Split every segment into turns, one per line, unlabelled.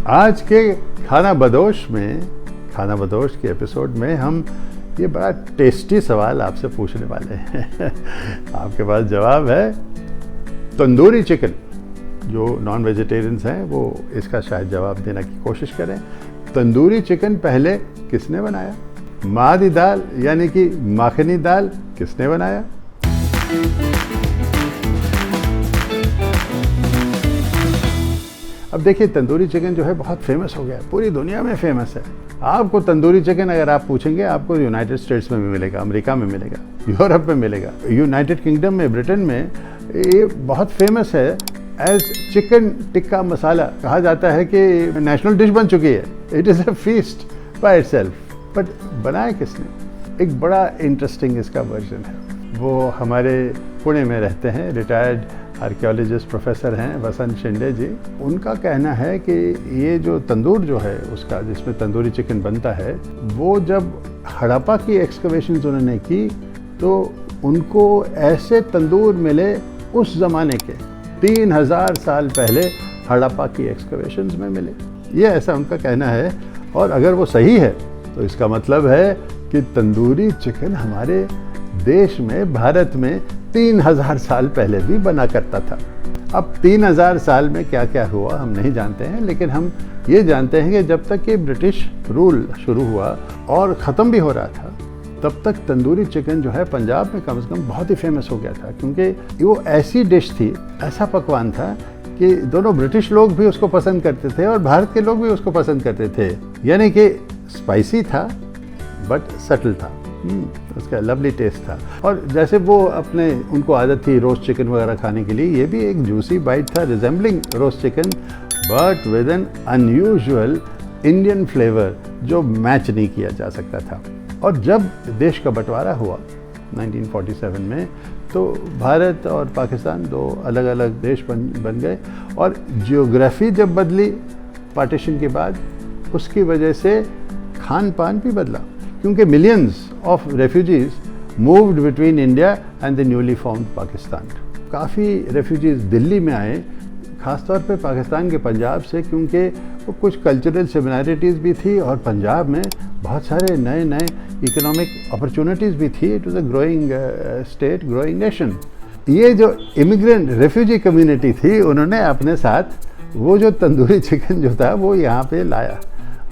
आज के खाना बदोश के एपिसोड में हम ये बड़ा टेस्टी सवाल आपसे पूछने वाले हैं। आपके पास जवाब है तंदूरी चिकन। जो नॉन वेजिटेरियंस हैं वो इसका शायद जवाब देने की कोशिश करें। तंदूरी चिकन पहले किसने बनाया? मादी दाल यानी कि माखनी दाल किसने बनाया? अब देखिए, तंदूरी चिकन जो है बहुत फेमस हो गया है, पूरी दुनिया में फेमस है। आपको तंदूरी चिकन अगर आप पूछेंगे, आपको यूनाइटेड स्टेट्स में भी मिलेगा, अमेरिका में मिलेगा, यूरोप में मिलेगा, यूनाइटेड किंगडम में, ब्रिटेन में ये बहुत फेमस है। एज चिकन टिक्का मसाला कहा जाता है कि नेशनल डिश बन चुकी है। It is a feast by itself. But बनाया किसने? एक बड़ा इंटरेस्टिंग इसका वर्जन है। वो हमारे पुणे में रहते हैं, रिटायर्ड आर्कियोलॉजिस्ट प्रोफेसर हैं वसंत शिंदे जी। उनका कहना है कि ये जो तंदूर जो है उसका, जिसमें तंदूरी चिकन बनता है, वो जब हड़प्पा की एक्सकवेशंस उन्होंने की तो उनको ऐसे तंदूर मिले उस ज़माने के 3000 साल पहले हड़प्पा की एक्सकवेशंस में मिले। ये ऐसा उनका कहना है। और अगर वो सही है तो इसका मतलब है कि तंदूरी चिकन हमारे देश में, भारत में 3000 साल पहले भी बना करता था। अब 3000 साल में क्या क्या हुआ हम नहीं जानते हैं, लेकिन हम ये जानते हैं कि जब तक कि ब्रिटिश रूल शुरू हुआ और ख़त्म भी हो रहा था, तब तक तंदूरी चिकन जो है पंजाब में कम से कम बहुत ही फेमस हो गया था। क्योंकि वो ऐसी डिश थी, ऐसा पकवान था कि दोनों ब्रिटिश लोग भी उसको पसंद करते थे और भारत के लोग भी उसको पसंद करते थे। यानी कि स्पाइसी था बट सटल था, उसका लवली टेस्ट था। और जैसे वो अपने, उनको आदत थी रोस्ट चिकन वगैरह खाने के लिए, ये भी एक जूसी बाइट था resembling roast chicken but with N unusual Indian flavour जो मैच नहीं किया जा सकता था। और जब देश का बंटवारा हुआ 1947 में, तो भारत और पाकिस्तान दो अलग अलग देश बन गए। और जियोग्राफी जब बदली पार्टीशन के बाद, उसकी वजह से खान पान भी बदला, क्योंकि millions of refugees moved between India and the newly formed Pakistan. काफ़ी रेफ्यूजीज दिल्ली में आए, ख़ासतौर पे पाकिस्तान के पंजाब से, क्योंकि वो कुछ कल्चरल सिमिलैरिटीज़ भी थी और पंजाब में बहुत सारे नए नए इकोनॉमिक अपॉर्चुनिटीज़ भी थी। It was a growing state, growing nation. ये जो इमिग्रेंट रेफ्यूजी कम्युनिटी थी, उन्होंने अपने साथ वो जो तंदूरी चिकन जो था वो यहाँ पे लाया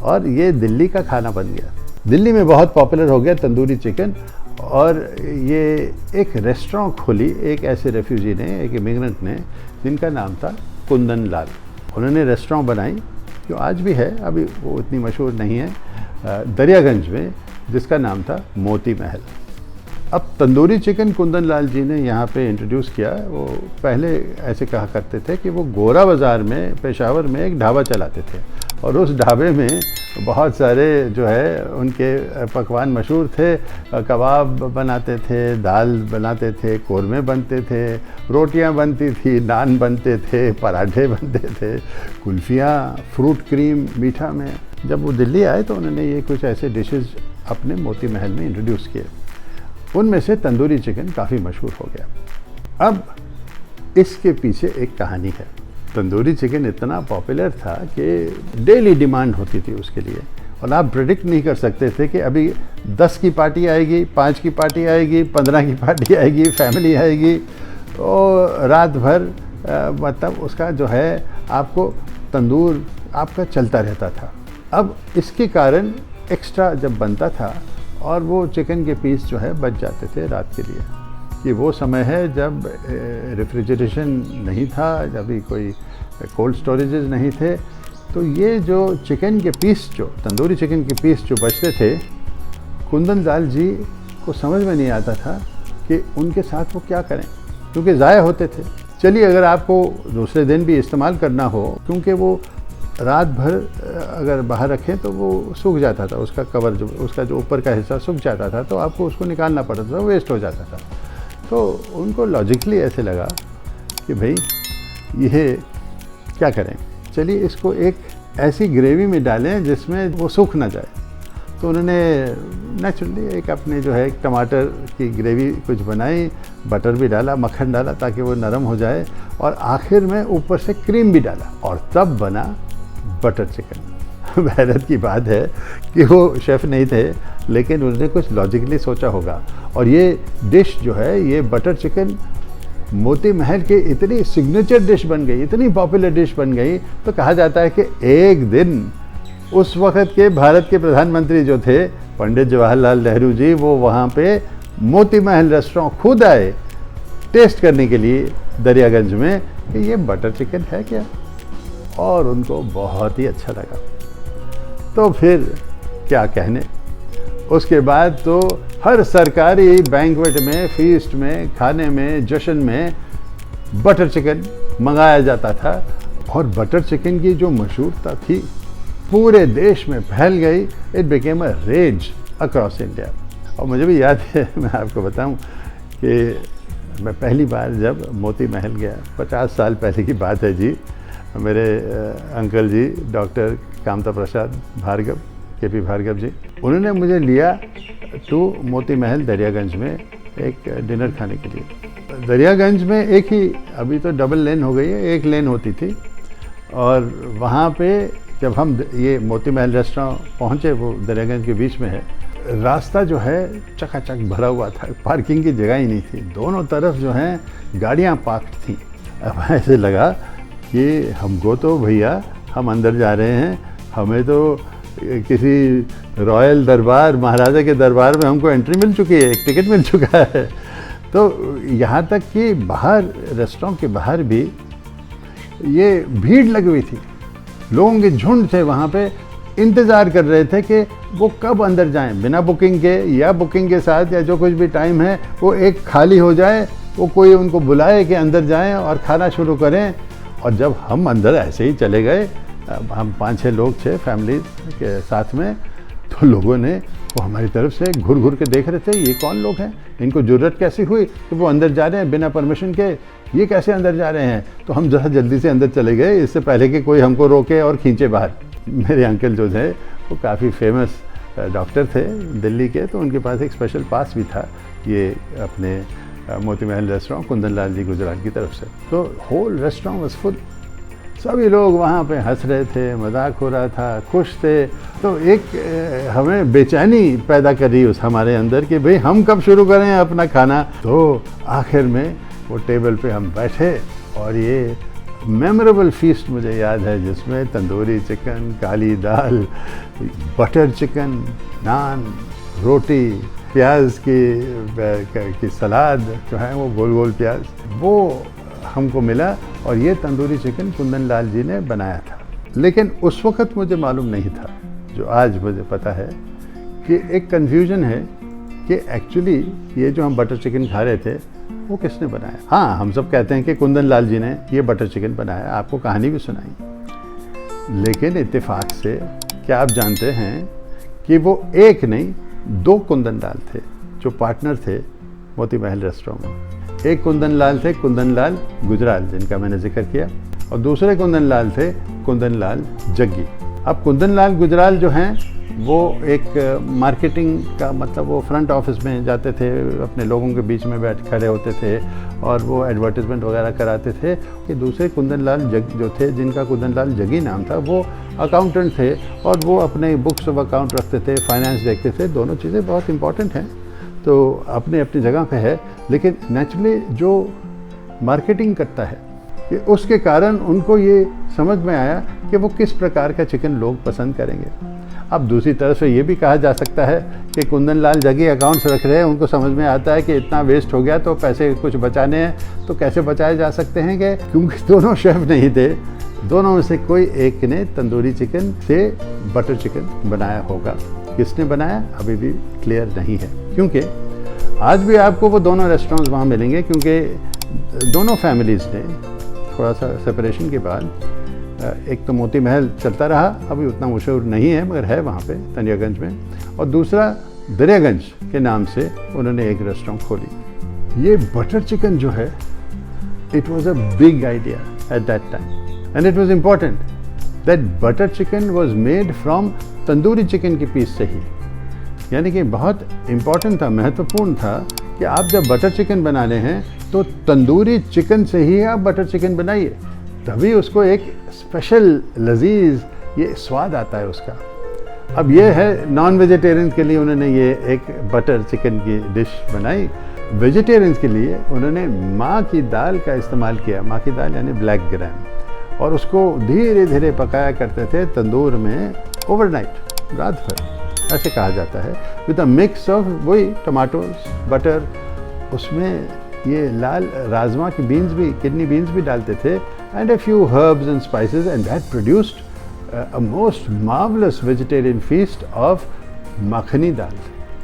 और ये दिल्ली का खाना बन गया। दिल्ली में बहुत पॉपुलर हो गया तंदूरी चिकन। और ये एक रेस्टोरेंट खोली एक ऐसे रेफ्यूजी ने, एक इमिग्रेंट ने, जिनका नाम था कुंदन लाल। उन्होंने रेस्टोरेंट बनाई जो आज भी है, अभी वो इतनी मशहूर नहीं है, दरियागंज में, जिसका नाम था मोती महल। अब तंदूरी चिकन कुंदन लाल जी ने यहाँ पे इंट्रोड्यूस किया। वो पहले ऐसे कहा करते थे कि वो गोरा बाज़ार में, पेशावर में एक ढाबा चलाते थे और उस ढाबे में बहुत सारे जो है उनके पकवान मशहूर थे। कबाब बनाते थे, दाल बनाते थे, कोरमे बनते थे, रोटियां बनती थी, नान बनते थे, पराठे बनते थे, कुल्फ़ियाँ, फ्रूट क्रीम, मीठा में। जब वो दिल्ली आए तो उन्होंने ये कुछ ऐसे डिशेस अपने मोती महल में इंट्रोड्यूस किए। उनमें से तंदूरी चिकन काफ़ी मशहूर हो गया। अब इसके पीछे एक कहानी है। तंदूरी चिकन इतना पॉपुलर था कि डेली डिमांड होती थी उसके लिए, और आप प्रेडिक्ट नहीं कर सकते थे कि अभी 10 की पार्टी आएगी, 5 की पार्टी आएगी, 15 की पार्टी आएगी, फैमिली आएगी, तो रात भर मतलब उसका जो है आपको तंदूर आपका चलता रहता था। अब इसके कारण एक्स्ट्रा जब बनता था और वो चिकन के पीस जो है बच जाते थे रात के लिए। कि वो समय है जब रेफ्रिजरेशन नहीं था, जब भी कोई कोल्ड स्टोरेजेस नहीं थे, तो ये जो चिकन के पीस, जो तंदूरी चिकन के पीस जो बचते थे, कुंदन लाल जी को समझ में नहीं आता था कि उनके साथ वो क्या करें, क्योंकि ज़ाया होते थे। चलिए, अगर आपको दूसरे दिन भी इस्तेमाल करना हो, क्योंकि वो रात भर अगर बाहर रखें तो वो सूख जाता था, उसका कवर जो, उसका जो ऊपर का हिस्सा सूख जाता था, तो आपको उसको निकालना पड़ता था, वेस्ट हो जाता था। तो उनको लॉजिकली ऐसे लगा कि भाई ये क्या करें, चलिए इसको एक ऐसी ग्रेवी में डालें जिसमें वो सूख ना जाए। तो उन्होंने नेचुरली एक अपने जो है एक टमाटर की ग्रेवी कुछ बनाई, बटर भी डाला, मक्खन डाला ताकि वो नरम हो जाए, और आखिर में ऊपर से क्रीम भी डाला, और तब बना बटर चिकन। हैरत की बात है कि वो शेफ़ नहीं थे, लेकिन उन्होंने कुछ लॉजिकली सोचा होगा। और ये डिश जो है, ये बटर चिकन मोती महल की इतनी सिग्नेचर डिश बन गई, इतनी पॉपुलर डिश बन गई, तो कहा जाता है कि एक दिन उस वक़्त के भारत के प्रधानमंत्री जो थे पंडित जवाहरलाल नेहरू जी, वो वहाँ पे मोती महल रेस्टोरेंट खुद आए टेस्ट करने के लिए दरियागंज में कि ये बटर चिकन है क्या, और उनको बहुत ही अच्छा लगा। तो फिर क्या कहने, उसके बाद तो हर सरकारी बैंक्वेट में, फीस्ट में, खाने में, जश्न में बटर चिकन मंगाया जाता था। और बटर चिकन की जो मशहूरता थी पूरे देश में फैल गई। It became a rage across India. और मुझे भी याद है, मैं आपको बताऊं कि मैं पहली बार जब मोती महल गया, 50 साल पहले की बात है जी। मेरे अंकल जी डॉक्टर कामता प्रसाद भार्गव, केपी भार्गव जी, उन्होंने मुझे लिया टू मोती महल दरियागंज में एक डिनर खाने के लिए। दरियागंज में एक ही, अभी तो डबल लेन हो गई है, एक लेन होती थी। और वहाँ पे जब हम ये मोती महल रेस्टोरेंट पहुँचे, वो दरियागंज के बीच में है, रास्ता जो है चकाचक भरा हुआ था, पार्किंग की जगह ही नहीं थी। दोनों तरफ जो है गाड़ियाँ पार्क थी। अब ऐसे लगा कि हमको तो भैया, हम अंदर जा रहे हैं, हमें तो किसी रॉयल दरबार, महाराजा के दरबार में हमको एंट्री मिल चुकी है, एक टिकट मिल चुका है। तो यहाँ तक कि बाहर, रेस्टोरेंट के बाहर भी ये भीड़ लगी हुई थी, लोगों के झुंड थे वहाँ पे, इंतज़ार कर रहे थे कि वो कब अंदर जाएं, बिना बुकिंग के या बुकिंग के साथ, या जो कुछ भी टाइम है वो एक खाली हो जाए, वो कोई उनको बुलाए कि अंदर जाएं और खाना शुरू करें। और जब हम अंदर ऐसे ही चले गए, हम 5-6 लोग थे फैमिली के साथ में, तो लोगों ने वो हमारी तरफ से घूर घूर के देख रहे थे, ये कौन लोग हैं, इनको ज़रूरत कैसी हुई कि वो अंदर जा रहे हैं बिना परमिशन के, ये कैसे अंदर जा रहे हैं। तो हम जरा जल्दी से अंदर चले गए, इससे पहले कि कोई हमको रोके और खींचे बाहर। मेरे अंकल जो थे वो काफ़ी फेमस डॉक्टर थे दिल्ली के, तो उनके पास एक स्पेशल पास भी था ये अपने मोती महल रेस्टोरेंट कुंदन लाल जी गुजराल की तरफ से। तो होल रेस्टोरेंट वाज फुल, सभी लोग वहाँ पे हंस रहे थे, मजाक हो रहा था, खुश थे। तो एक हमें बेचैनी पैदा कर रही उस हमारे अंदर कि भाई हम कब शुरू करें अपना खाना। तो आखिर में वो टेबल पे हम बैठे, और ये मेमोरेबल फीस्ट मुझे याद है जिसमें तंदूरी चिकन, काली दाल, बटर चिकन, नान, रोटी, प्याज की सलाद जो है वो गोल गोल प्याज, वो हमको मिला। और ये तंदूरी चिकन कुंदन लाल जी ने बनाया था। लेकिन उस वक़्त मुझे मालूम नहीं था, जो आज मुझे पता है, कि एक कन्फ्यूजन है कि एक्चुअली ये जो हम बटर चिकन खा रहे थे वो किसने बनाया। हाँ, हम सब कहते हैं कि कुंदन लाल जी ने ये बटर चिकन बनाया, आपको कहानी भी सुनाई। लेकिन इत्तेफाक से क्या आप जानते हैं कि वो एक नहीं, 2 कुंदन लाल थे जो पार्टनर थे मोती महल रेस्टोरेंट में। एक कुंदन लाल थे कुंदन लाल गुजराल, जिनका मैंने जिक्र किया, और दूसरे कुंदन लाल थे कुंदन लाल जग्गी। अब कुंदन लाल गुजराल जो हैं वो एक मार्केटिंग का, मतलब वो फ्रंट ऑफिस में जाते थे, अपने लोगों के बीच में बैठ खड़े होते थे और वो एडवर्टाइजमेंट वगैरह कराते थे। कि दूसरे कुंदन लाल जग जो थे, जिनका कुंदन लाल जग्गी नाम था, वो अकाउंटेंट थे और वो अपने बुक्स ऑफ अकाउंट रखते थे, फाइनेंस देखते थे। दोनों चीज़ें बहुत इंपॉर्टेंट हैं, तो अपनी अपनी जगह पे है। लेकिन नेचुरली जो मार्केटिंग करता है, कि उसके कारण उनको ये समझ में आया कि वो किस प्रकार का चिकन लोग पसंद करेंगे। अब दूसरी तरफ से ये भी कहा जा सकता है कि कुंदन लाल जग्गी अकाउंट्स रख रहे हैं, उनको समझ में आता है कि इतना वेस्ट हो गया तो पैसे कुछ बचाने हैं, तो कैसे बचाए जा सकते हैं, कि क्योंकि दोनों शेफ़ नहीं थे, दोनों में से कोई एक ने तंदूरी चिकन से बटर चिकन बनाया होगा। किसने बनाया अभी भी क्लियर नहीं है, क्योंकि आज भी आपको वो दोनों रेस्टोरेंट्स वहाँ मिलेंगे, क्योंकि दोनों फैमिलीज़ ने थोड़ा सा सेपरेशन के बाद, एक तो मोती महल चलता रहा, अभी उतना मशहूर नहीं है मगर है वहाँ पे दरियागंज में, और दूसरा दरियागंज के नाम से उन्होंने एक रेस्टोरेंट खोली। ये बटर चिकन जो है, it was a big idea at that time, and it was important that butter chicken was made from tandoori chicken के पीस से ही। यानी कि बहुत इम्पॉर्टेंट था, महत्वपूर्ण था कि आप जब बटर चिकन बनाने हैं तो तंदूरी चिकन से ही आप बटर चिकन बनाइए, तभी उसको एक स्पेशल लजीज ये स्वाद आता है उसका। अब ये है नॉन वेजिटेरियन के लिए उन्होंने ये एक बटर चिकन की डिश बनाई। वेजिटेरियंस के लिए उन्होंने माँ की दाल का इस्तेमाल किया, माँ की दाल यानी ब्लैक ग्राम, और उसको धीरे धीरे पकाया करते थे तंदूर में ओवरनाइट, रात भर ऐसे कहा जाता है, विद अ मिक्स ऑफ वही टमाटोज, बटर, उसमें ये लाल राजमा की बीन्स भी, किडनी बीन्स भी डालते थे, and a few herbs and spices, and that produced a most marvellous vegetarian feast of makhani dal,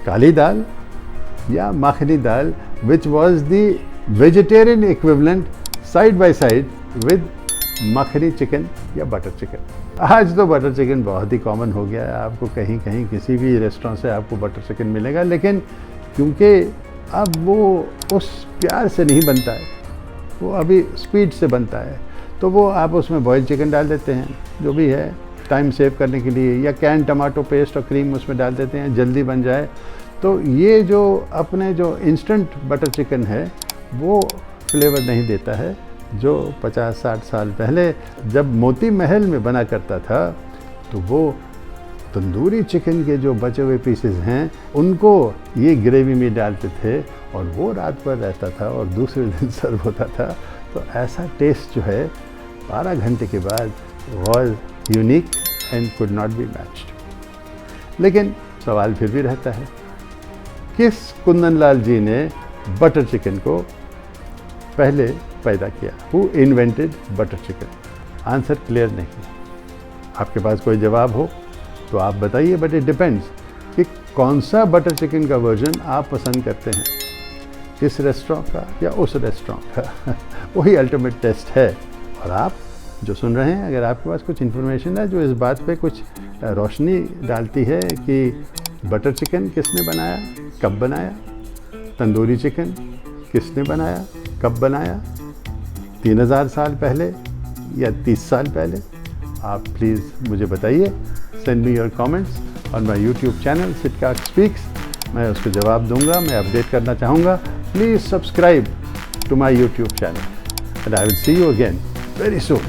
kali dal या makhani dal, which was the vegetarian equivalent side by side with makhani chicken या बटर चिकन। आज तो बटर चिकन बहुत ही common हो गया है, आपको कहीं कहीं किसी भी रेस्टोरेंट से आपको बटर चिकन मिलेगा, लेकिन क्योंकि अब वो उस प्यार से नहीं बनता है, वो अभी स्पीड से बनता है, तो वो आप उसमें बॉइल्ड चिकन डाल देते हैं, जो भी है टाइम सेव करने के लिए, या कैन टमाटो पेस्ट और क्रीम उसमें डाल देते हैं, जल्दी बन जाए। तो ये जो अपने जो इंस्टेंट बटर चिकन है वो फ्लेवर नहीं देता है, जो 50-60 साल पहले जब मोती महल में बना करता था, तो वो तंदूरी चिकन के जो बचे हुए पीसेस हैं उनको ये ग्रेवी में डालते थे, और वो रात भर रहता था और दूसरे दिन सर्व होता था। तो ऐसा टेस्ट जो है 12 घंटे के बाद was unique and could not be matched. लेकिन सवाल फिर भी रहता है, किस कुंदनलाल जी ने बटर चिकन को पहले पैदा किया? Who invented butter chicken? Answer clear नहीं। आपके पास कोई जवाब हो तो आप बताइए, बट इट डिपेंड्स कि कौन सा बटर चिकन का वर्जन आप पसंद करते हैं, इस रेस्टोरेंट का या उस रेस्टोरेंट का। वही अल्टीमेट टेस्ट है। और आप जो सुन रहे हैं, अगर आपके पास कुछ इन्फॉर्मेशन है जो इस बात पे कुछ रोशनी डालती है कि बटर चिकन किसने बनाया, कब बनाया, तंदूरी चिकन किसने बनाया, कब बनाया, 3000 साल पहले या 30 साल पहले, आप प्लीज़ मुझे बताइए। Send me your comments on my YouTube channel सिटकाक स्पीक्स। मैं उसको जवाब दूंगा, मैं अपडेट करना चाहूँगा। Please subscribe to my YouTube channel and I will see you again very soon.